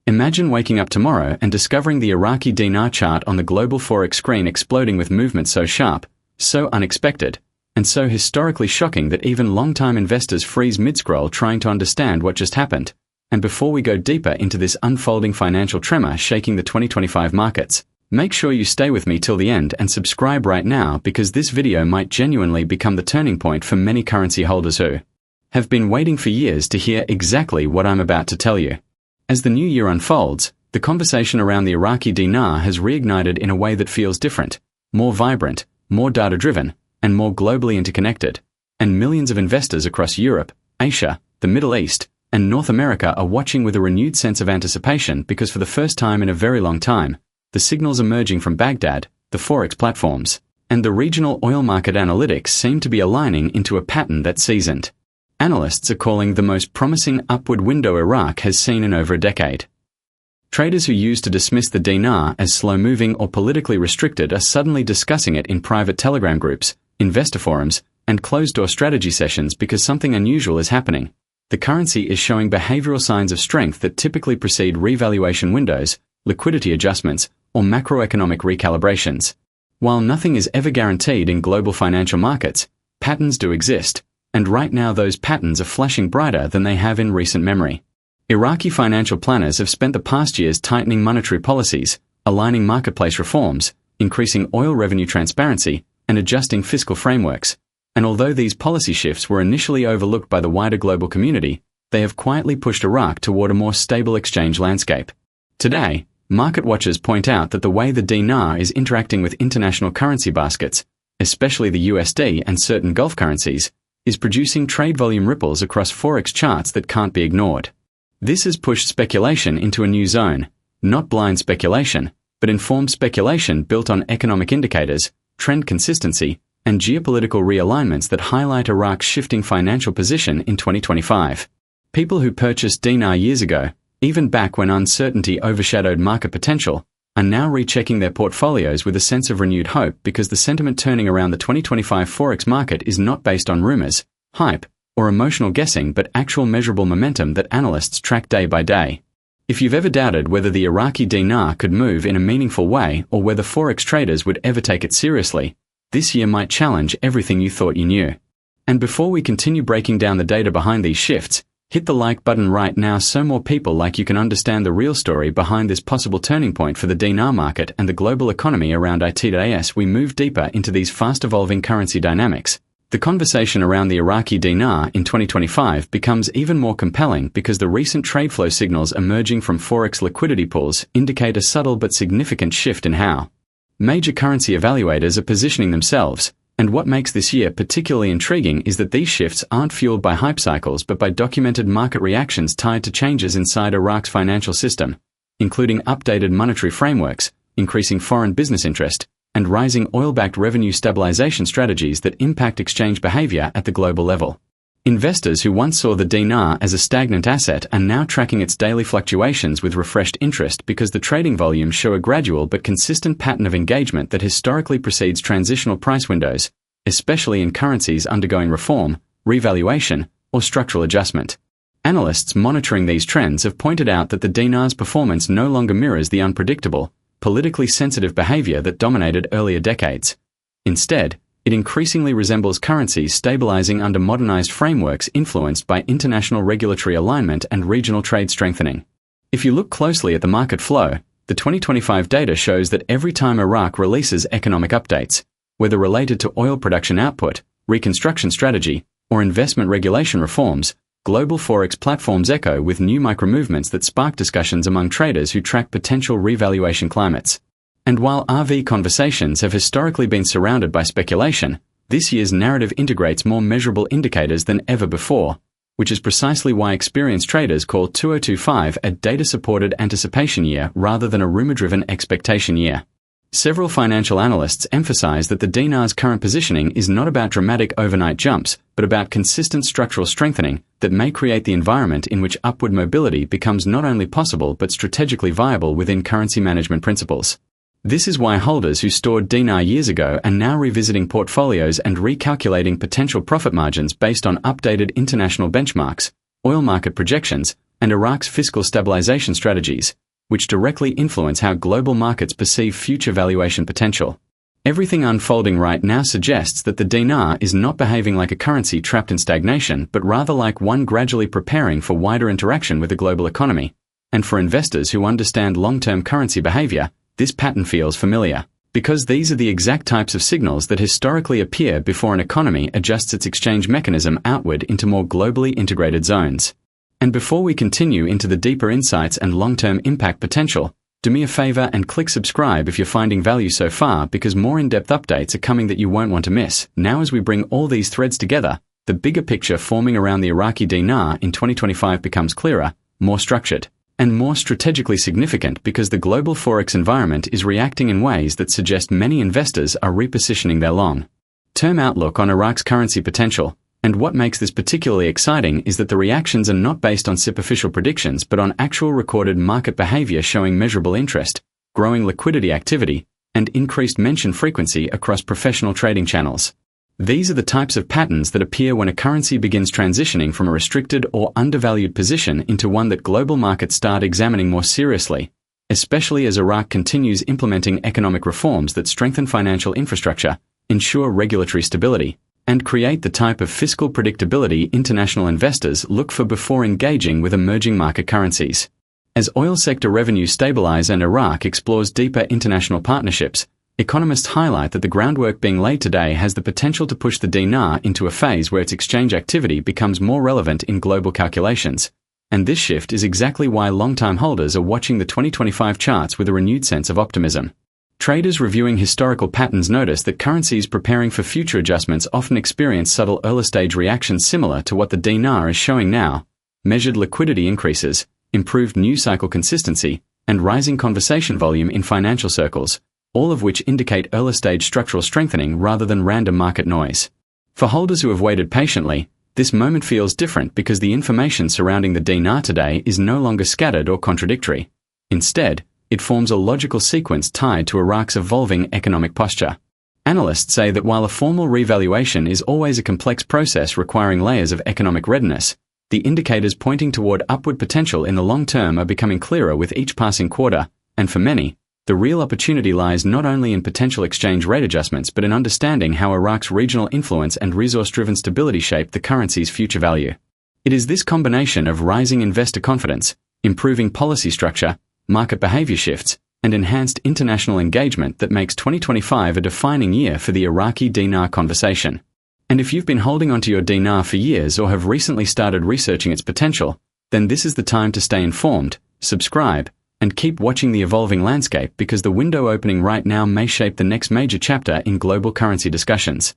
Imagine waking up tomorrow and discovering the Iraqi dinar chart on the global Forex screen exploding with movement so sharp, so unexpected, and so historically shocking that even long-time investors freeze mid-scroll trying to understand what just happened. And before we go deeper into this unfolding financial tremor shaking the 2025 markets, make sure you stay with me till the end and subscribe right now, because this video might genuinely become the turning point for many currency holders who have been waiting for years to hear exactly what I'm about to tell you. As the new year unfolds, the conversation around the Iraqi dinar has reignited in a way that feels different, more vibrant, more data-driven, and more globally interconnected. And millions of investors across Europe, Asia, the Middle East, and North America are watching with a renewed sense of anticipation, because for the first time in a very long time, the signals emerging from Baghdad, the Forex platforms, and the regional oil market analytics seem to be aligning into a pattern that seasoned analysts are calling the most promising upward window Iraq has seen in over a decade. Traders who used to dismiss the dinar as slow-moving or politically restricted are suddenly discussing it in private Telegram groups, investor forums, and closed-door strategy sessions because something unusual is happening. The currency is showing behavioral signs of strength that typically precede revaluation windows, liquidity adjustments, or macroeconomic recalibrations. While nothing is ever guaranteed in global financial markets, patterns do exist, and right now those patterns are flashing brighter than they have in recent memory. Iraqi financial planners have spent the past years tightening monetary policies, aligning marketplace reforms, increasing oil revenue transparency, and adjusting fiscal frameworks. And although these policy shifts were initially overlooked by the wider global community, they have quietly pushed Iraq toward a more stable exchange landscape. Today, market watchers point out that the way the dinar is interacting with international currency baskets, especially the USD and certain Gulf currencies, is producing trade volume ripples across Forex charts that can't be ignored. This has pushed speculation into a new zone, not blind speculation, but informed speculation built on economic indicators, trend consistency, and geopolitical realignments that highlight Iraq's shifting financial position in 2025. People who purchased dinar years ago, even back when uncertainty overshadowed market potential, are now rechecking their portfolios with a sense of renewed hope, because the sentiment turning around the 2025 Forex market is not based on rumors, hype, or emotional guessing, but actual measurable momentum that analysts track day by day. If you've ever doubted whether the Iraqi dinar could move in a meaningful way or whether Forex traders would ever take it seriously, this year might challenge everything you thought you knew. And before we continue breaking down the data behind these shifts, hit the like button right now so more people like you can understand the real story behind this possible turning point for the dinar market and the global economy around it. As we move deeper into these fast-evolving currency dynamics, the conversation around the Iraqi dinar in 2025 becomes even more compelling, because the recent trade flow signals emerging from Forex liquidity pools indicate a subtle but significant shift in how major currency evaluators are positioning themselves. And what makes this year particularly intriguing is that these shifts aren't fueled by hype cycles but by documented market reactions tied to changes inside Iraq's financial system, including updated monetary frameworks, increasing foreign business interest, and rising oil-backed revenue stabilization strategies that impact exchange behavior at the global level. Investors who once saw the dinar as a stagnant asset are now tracking its daily fluctuations with refreshed interest, because the trading volumes show a gradual but consistent pattern of engagement that historically precedes transitional price windows, especially in currencies undergoing reform, revaluation, or structural adjustment. Analysts monitoring these trends have pointed out that the dinar's performance no longer mirrors the unpredictable, politically sensitive behavior that dominated earlier decades. Instead, it increasingly resembles currencies stabilizing under modernized frameworks influenced by international regulatory alignment and regional trade strengthening. If you look closely at the market flow, the 2025 data shows that every time Iraq releases economic updates, whether related to oil production output, reconstruction strategy, or investment regulation reforms, global Forex platforms echo with new micromovements that spark discussions among traders who track potential revaluation climates. And while RV conversations have historically been surrounded by speculation, this year's narrative integrates more measurable indicators than ever before, which is precisely why experienced traders call 2025 a data-supported anticipation year rather than a rumor-driven expectation year. Several financial analysts emphasize that the dinar's current positioning is not about dramatic overnight jumps, but about consistent structural strengthening that may create the environment in which upward mobility becomes not only possible but strategically viable within currency management principles. This is why holders who stored dinar years ago are now revisiting portfolios and recalculating potential profit margins based on updated international benchmarks, oil market projections, and Iraq's fiscal stabilization strategies, which directly influence how global markets perceive future valuation potential. Everything unfolding right now suggests that the dinar is not behaving like a currency trapped in stagnation, but rather like one gradually preparing for wider interaction with the global economy. And for investors who understand long-term currency behavior, this pattern feels familiar, because these are the exact types of signals that historically appear before an economy adjusts its exchange mechanism outward into more globally integrated zones. And before we continue into the deeper insights and long-term impact potential, do me a favor and click subscribe if you're finding value so far, because more in-depth updates are coming that you won't want to miss. Now, as we bring all these threads together, the bigger picture forming around the Iraqi dinar in 2025 becomes clearer, more structured, and more strategically significant, because the global Forex environment is reacting in ways that suggest many investors are repositioning their long-term outlook on Iraq's currency potential. And what makes this particularly exciting is that the reactions are not based on superficial predictions but on actual recorded market behavior showing measurable interest, growing liquidity activity, and increased mention frequency across professional trading channels. These are the types of patterns that appear when a currency begins transitioning from a restricted or undervalued position into one that global markets start examining more seriously, especially as Iraq continues implementing economic reforms that strengthen financial infrastructure, ensure regulatory stability, and create the type of fiscal predictability international investors look for before engaging with emerging market currencies. As oil sector revenues stabilize and Iraq explores deeper international partnerships, economists highlight that the groundwork being laid today has the potential to push the dinar into a phase where its exchange activity becomes more relevant in global calculations. And this shift is exactly why long-time holders are watching the 2025 charts with a renewed sense of optimism. Traders reviewing historical patterns notice that currencies preparing for future adjustments often experience subtle early-stage reactions similar to what the dinar is showing now: measured liquidity increases, improved news cycle consistency, and rising conversation volume in financial circles, all of which indicate early-stage structural strengthening rather than random market noise. For holders who have waited patiently, this moment feels different because the information surrounding the dinar today is no longer scattered or contradictory. Instead, it forms a logical sequence tied to Iraq's evolving economic posture. Analysts say that while a formal revaluation is always a complex process requiring layers of economic readiness, the indicators pointing toward upward potential in the long term are becoming clearer with each passing quarter, and for many, the real opportunity lies not only in potential exchange rate adjustments but in understanding how Iraq's regional influence and resource-driven stability shape the currency's future value. It is this combination of rising investor confidence, improving policy structure, market behavior shifts, and enhanced international engagement that makes 2025 a defining year for the Iraqi dinar conversation. And if you've been holding onto your dinar for years or have recently started researching its potential, then this is the time to stay informed, subscribe, and keep watching the evolving landscape, because the window opening right now may shape the next major chapter in global currency discussions.